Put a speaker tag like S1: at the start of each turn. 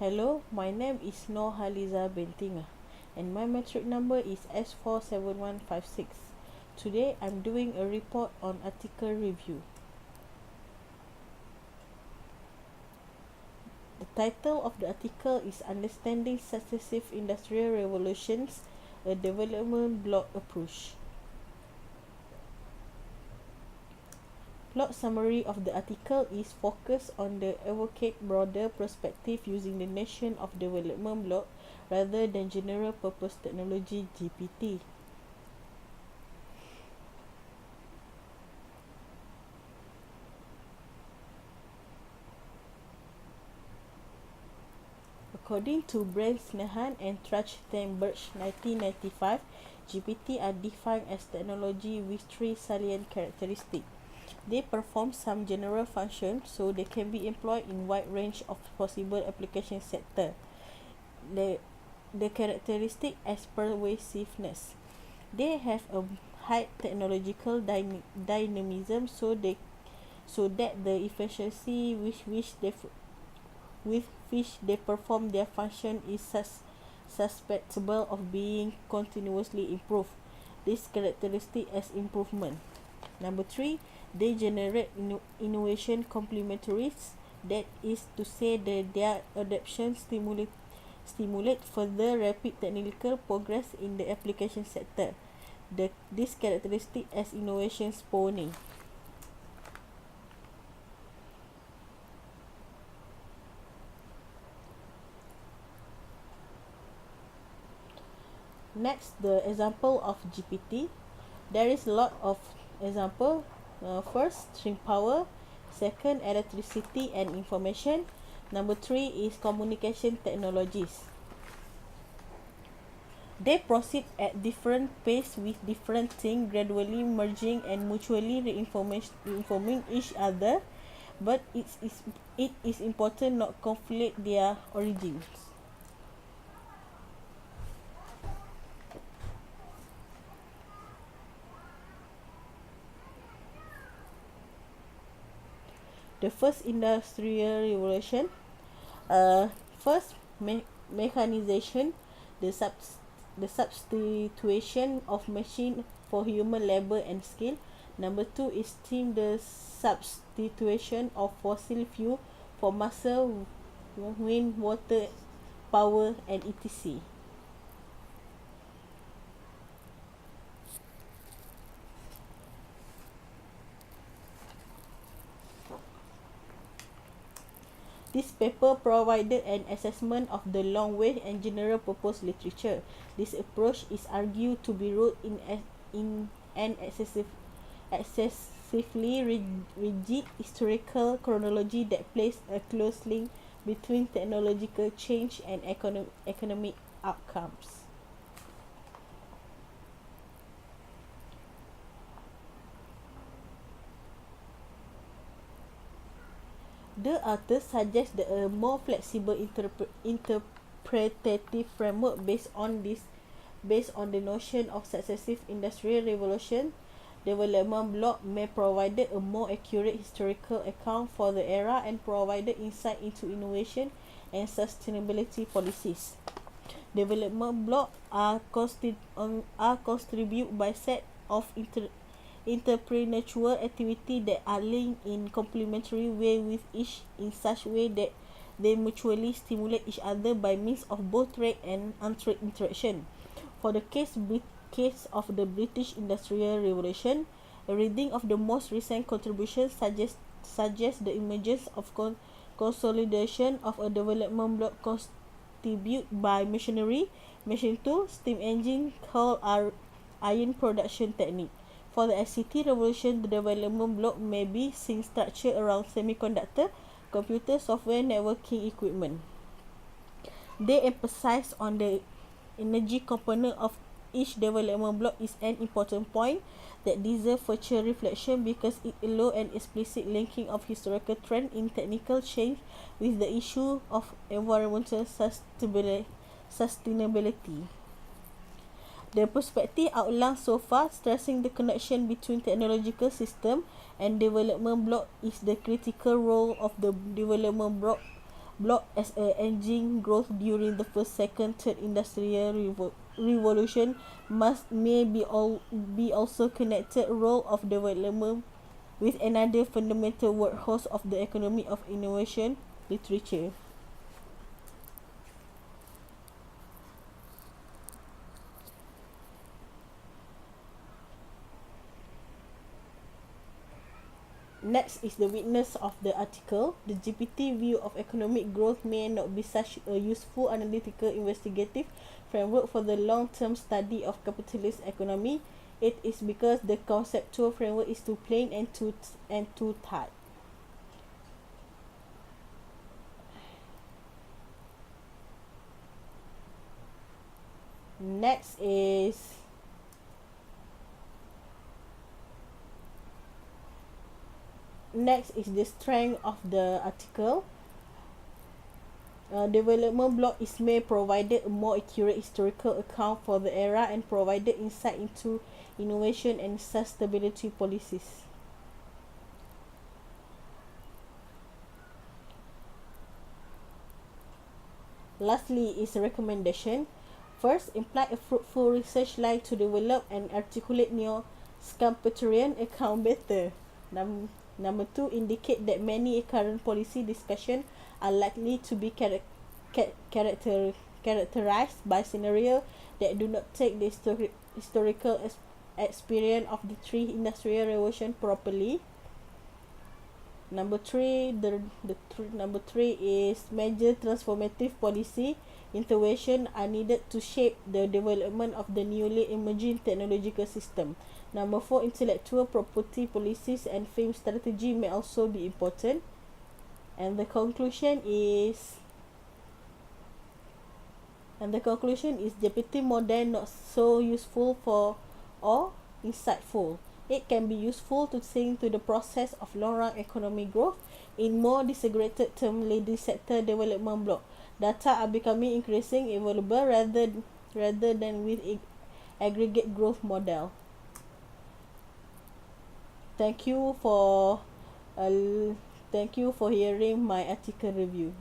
S1: Hello, my name is Noor Haliza Bentinga and my metric number is S47156. Today I'm doing a report on article review. The title of the article is Understanding Successive Industrial Revolutions, a Development Block Approach. Plot summary of the article is focused on the advocate broader perspective using the notion of development block rather than general purpose technology GPT. According to Brent Snehan and Trachtenberg 1995, GPT are defined as technology with three salient characteristics. They perform some general functions, so they can be employed in wide range of possible application sector. The characteristic as pervasiveness. They have a high technological dynamism, so that the efficiency with which they perform their function is susceptible of being continuously improved. This characteristic as improvement. Number 3, they generate innovation complementaries, that is to say that their adoption stimulate further rapid technical progress in the application sector. This characteristic as innovation spawning. Next, the example of GPT. There is a lot of example. First, string power. Second, electricity and information. Number 3 is communication technologies. They proceed at different pace with different things gradually merging and mutually reinforming each other, but it is important not conflict their origins. The first industrial revolution. First, mechanization, the substitution of machine for human labor and skill. Number 2 is the substitution of fossil fuel for muscle, wind, water, power, and etc. This paper provided an assessment of the long way and general purpose literature. This approach is argued to be rooted in an excessively rigid historical chronology that places a close link between technological change and economic outcomes. The author suggests that a more flexible interpretative framework based on the notion of successive industrial revolution development block may provide a more accurate historical account for the era and provide insight into innovation and sustainability policies. Development blocks are contributed by set of entrepreneurial activity that are linked in complementary way with each in such way that they mutually stimulate each other by means of both trade and untrade interaction. For the case of the British Industrial Revolution, a reading of the most recent contributions suggests the emergence of consolidation of a development block contributed by machinery, machine tools, steam engine, coal, iron production technique. For the ICT revolution, the development block may be seen structured around semiconductor, computer software, networking equipment. They emphasize on the energy component of each development block is an important point that deserves further reflection because it allows an explicit linking of historical trend in technical change with the issue of environmental sustainability. The perspective outlined so far, stressing the connection between technological system and development block, is the critical role of the development block as a engine growth during the first, second, third industrial revolution be also connected role of development with another fundamental workhorse of the economy of innovation, literature. Next is the witness of the article. The GPT view of economic growth may not be such a useful analytical investigative framework for the long-term study of capitalist economy. It is because the conceptual framework is too plain and too tight. Next is the strength of the article. Development block is may provided a more accurate historical account for the era and provided insight into innovation and sustainability policies. Lastly is a recommendation. First, imply a fruitful research line to develop and articulate neo-Schumpeterian account better. Number two, indicate that many current policy discussions are likely to be characterized by scenarios that do not take the historical experience of the three industrial revolution properly. Number three, number three is major transformative policy intervention are needed to shape the development of the newly emerging technological system. Number four, intellectual property policies and film strategy may also be important. And the conclusion is GPT model not so useful for or insightful. It can be useful to think to the process of long-run economic growth in more disaggregated term leading sector development block. Data are becoming increasingly available rather than with aggregate growth model. Thank you for hearing my article review.